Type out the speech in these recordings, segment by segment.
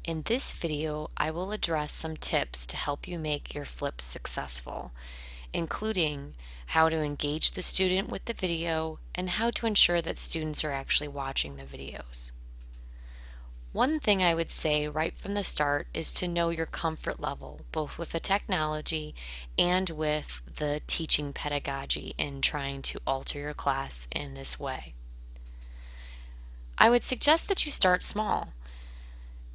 In this video, I will address some tips to help you make your flips successful, including how to engage the student with the video and how to ensure that students are actually watching the videos. One thing I would say right from the start is to know your comfort level, both with the technology and with the teaching pedagogy in trying to alter your class in this way. I would suggest that you start small.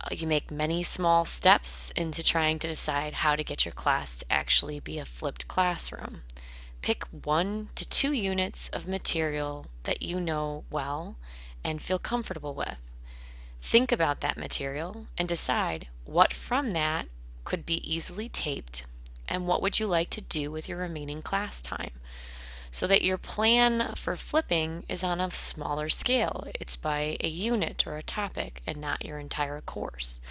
You make many small steps into trying to decide how to get your class to actually be a flipped classroom. Pick 1 to 2 units of material that you know well and feel comfortable with. Think about that material and decide what from that could be easily taped and what would you like to do with your remaining class time, so that your plan for flipping is on a smaller scale. It's by a unit or a topic and not your entire course.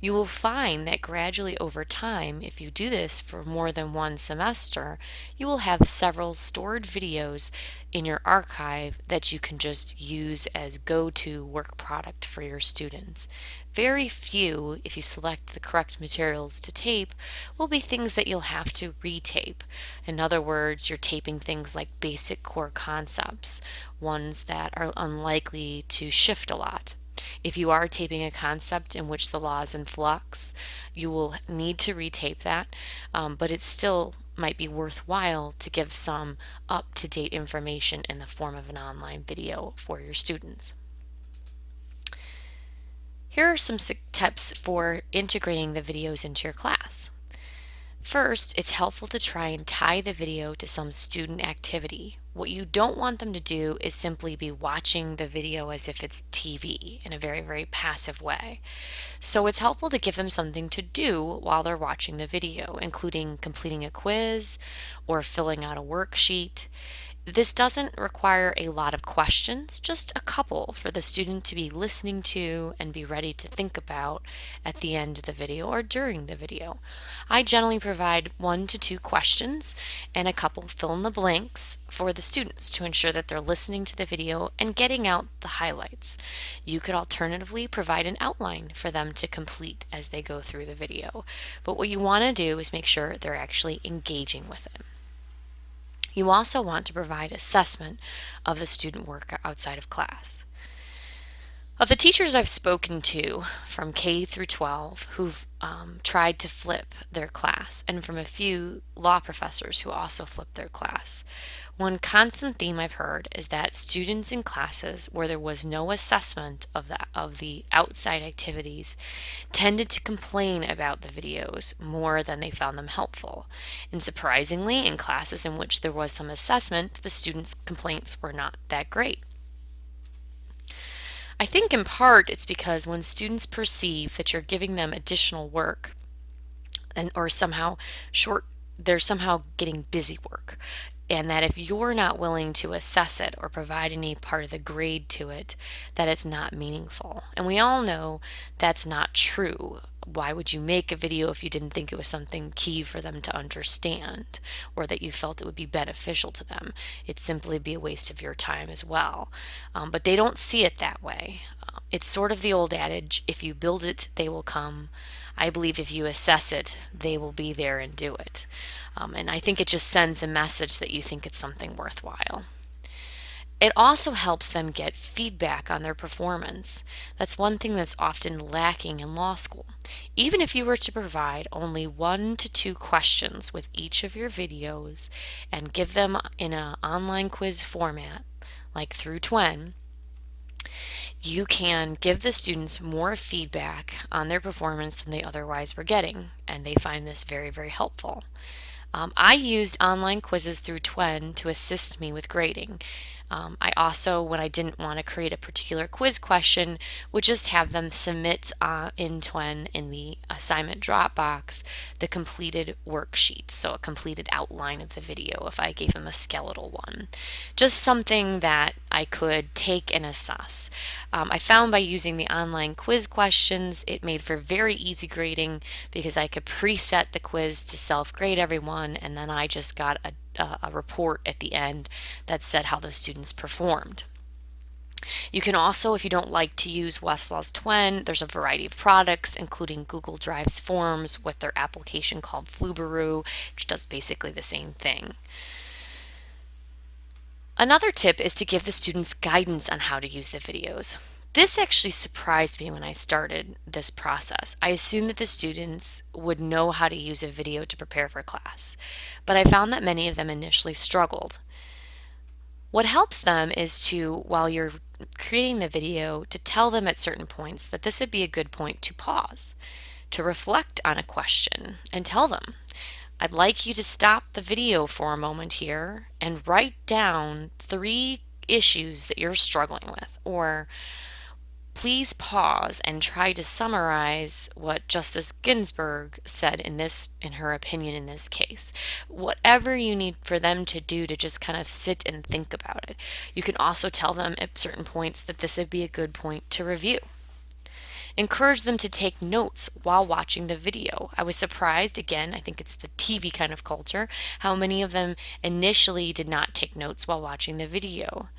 You will find that gradually over time, if you do this for more than one semester, you will have several stored videos in your archive that you can just use as go-to work product for your students. Very few, if you select the correct materials to tape, will be things that you'll have to retape. In other words, you're taping things like basic core concepts, ones that are unlikely to shift a lot. If you are taping a concept in which the law is in flux, you will need to retape that, but it still might be worthwhile to give some up-to-date information in the form of an online video for your students. Here are some tips for integrating the videos into your class. First, it's helpful to try and tie the video to some student activity. What you don't want them to do is simply be watching the video as if it's TV in a very passive way. So it's helpful to give them something to do while they're watching the video, including completing a quiz or filling out a worksheet. This doesn't require a lot of questions, just a couple for the student to be listening to and be ready to think about at the end of the video or during the video. I generally provide 1 to 2 questions and a couple fill in the blanks for the students to ensure that they're listening to the video and getting out the highlights. You could alternatively provide an outline for them to complete as they go through the video, but what you want to do is make sure they're actually engaging with it. You also want to provide assessment of the student work outside of class. Of the teachers I've spoken to from K through 12 who've tried to flip their class, and from a few law professors who also flipped their class, one constant theme I've heard is that students in classes where there was no assessment of the outside activities tended to complain about the videos more than they found them helpful. And surprisingly, in classes in which there was some assessment, the students' complaints were not that great. I think in part it's because when students perceive that you're giving them additional work or they're somehow getting busy work, and that if you're not willing to assess it or provide any part of the grade to it, that it's not meaningful. And we all know that's not true. Why would you make a video if you didn't think it was something key for them to understand or that you felt it would be beneficial to them? It'd simply be a waste of your time as well. But they don't see it that way. It's sort of the old adage, if you build it, they will come. I believe if you assess it, they will be there and do it. And I think it just sends a message that you think it's something worthwhile. It also helps them get feedback on their performance. That's one thing that's often lacking in law school. Even if you were to provide only 1 to 2 questions with each of your videos and give them in an online quiz format, like through Twen, you can give the students more feedback on their performance than they otherwise were getting, and they find this very helpful. I used online quizzes through Twen to assist me with grading. I also, when I didn't want to create a particular quiz question, would just have them submit in Twen in the assignment Dropbox the completed worksheet, so a completed outline of the video if I gave them a skeletal one. Just something that I could take and assess. I found by using the online quiz questions, it made for very easy grading because I could preset the quiz to self-grade everyone, and then I just got a report at the end that said how the students performed. You can also, if you don't like to use Westlaw's Twin, there's a variety of products, including Google Drive's Forms with their application called Flubaroo, which does basically the same thing. Another tip is to give the students guidance on how to use the videos. This actually surprised me when I started this process. I assumed that the students would know how to use a video to prepare for class, but I found that many of them initially struggled. What helps them is to, while you're creating the video, to tell them at certain points that this would be a good point to pause, to reflect on a question, and tell them, I'd like you to stop the video for a moment here and write down 3 issues that you're struggling with, or please pause and try to summarize what Justice Ginsburg said in her opinion in this case. Whatever you need for them to do to just kind of sit and think about it. You can also tell them at certain points that this would be a good point to review. Encourage them to take notes while watching the video. I was surprised, again, I think it's the TV kind of culture, how many of them initially did not take notes while watching the video.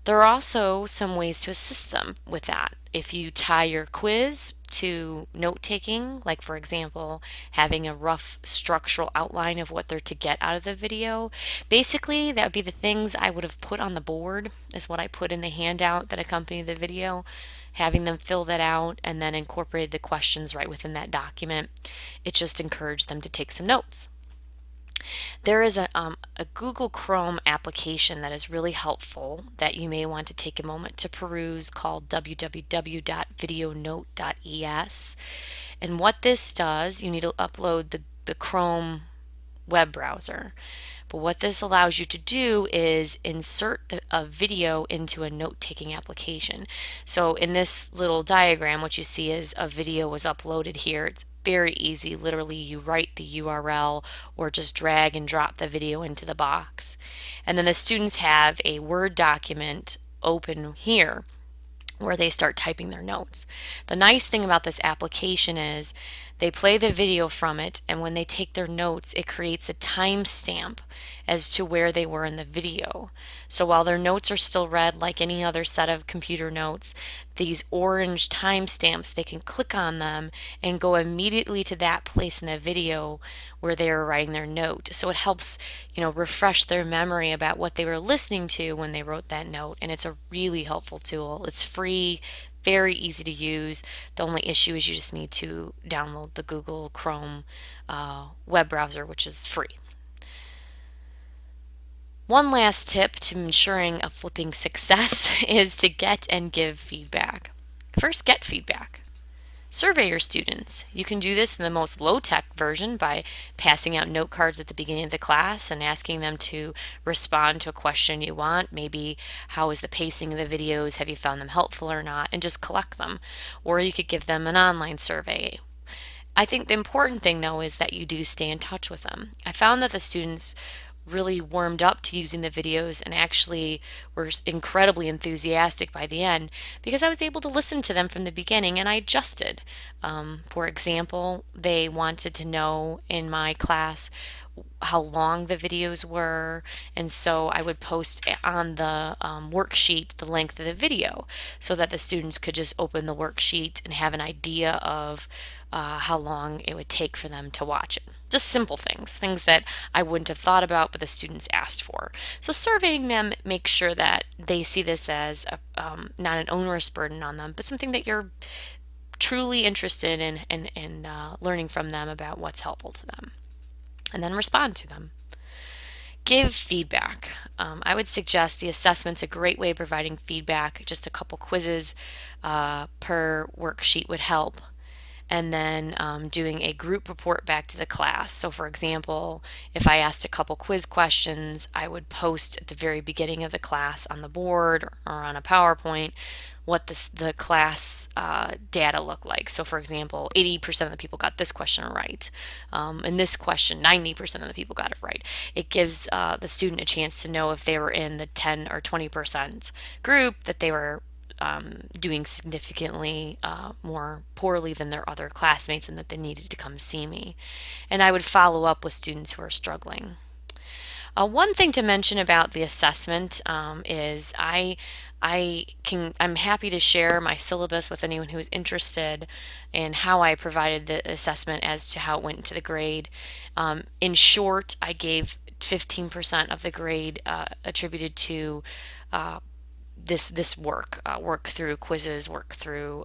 There are also some ways to assist them with that. If you tie your quiz to note taking, like for example, having a rough structural outline of what they're to get out of the video, basically that would be the things I would have put on the board, is what I put in the handout that accompanied the video, having them fill that out and then incorporated the questions right within that document. It just encouraged them to take some notes. There is a Google Chrome application that is really helpful that you may want to take a moment to peruse called www.videonote.es. And what this does, you need to upload the Chrome web browser. But what this allows you to do is insert a video into a note-taking application. So in this little diagram, what you see is a video was uploaded here. It's very easy. Literally, you write the URL or just drag and drop the video into the box. And then the students have a Word document open here where they start typing their notes. The nice thing about this application is they play the video from it, and when they take their notes, it creates a timestamp as to where they were in the video. So while their notes are still read like any other set of computer notes, these orange timestamps, they can click on them and go immediately to that place in the video where they were writing their note. So it helps, refresh their memory about what they were listening to when they wrote that note, and it's a really helpful tool. It's free, very easy to use. The only issue is you just need to download the Google Chrome web browser, which is free. One last tip to ensuring a flipping success is to get and give feedback. First, get feedback. Survey your students. You can do this in the most low-tech version by passing out note cards at the beginning of the class and asking them to respond to a question you want. Maybe, how is the pacing of the videos? Have you found them helpful or not? And just collect them. Or you could give them an online survey. I think the important thing, though, is that you do stay in touch with them. I found that the students really warmed up to using the videos and actually were incredibly enthusiastic by the end because I was able to listen to them from the beginning and I adjusted. For example, they wanted to know in my class how long the videos were, and so I would post on the worksheet the length of the video so that the students could just open the worksheet and have an idea of how long it would take for them to watch it. Just simple things that I wouldn't have thought about, but the students asked for. So surveying them makes sure that they see this as not an onerous burden on them, but something that you're truly interested in learning from them about what's helpful to them. And then respond to them. Give feedback. I would suggest the assessment's a great way of providing feedback. Just a couple quizzes per worksheet would help. And then doing a group report back to the class. So for example, if I asked a couple quiz questions, I would post at the very beginning of the class on the board or on a PowerPoint what the class data look like. So for example, 80% of the people got this question right. And this question, 90% of the people got it right. It gives the student a chance to know if they were in the 10 or 20% group that they were doing significantly more poorly than their other classmates and that they needed to come see me. And I would follow up with students who are struggling. One thing to mention about the assessment is I'm happy to share my syllabus with anyone who's interested in how I provided the assessment as to how it went into the grade. In short, I gave 15% of the grade attributed to this work through quizzes, work through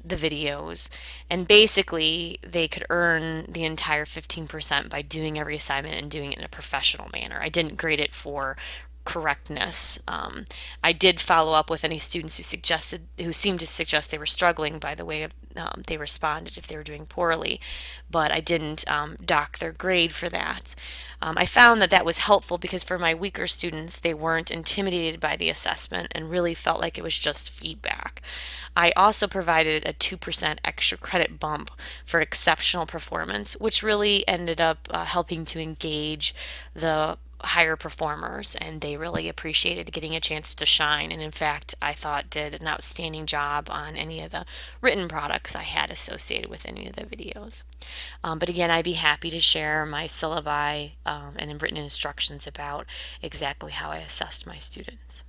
the videos, and basically they could earn the entire 15% by doing every assignment and doing it in a professional manner. I didn't grade it for correctness. I did follow up with any students who seemed to suggest they were struggling by the way of they responded if they were doing poorly, but I didn't dock their grade for that. I found that that was helpful because for my weaker students, they weren't intimidated by the assessment and really felt like it was just feedback. I also provided a 2% extra credit bump for exceptional performance, which really ended up helping to engage the higher performers, and they really appreciated getting a chance to shine, and in fact I thought did an outstanding job on any of the written products I had associated with any of the videos. But again, I'd be happy to share my syllabi and written instructions about exactly how I assessed my students.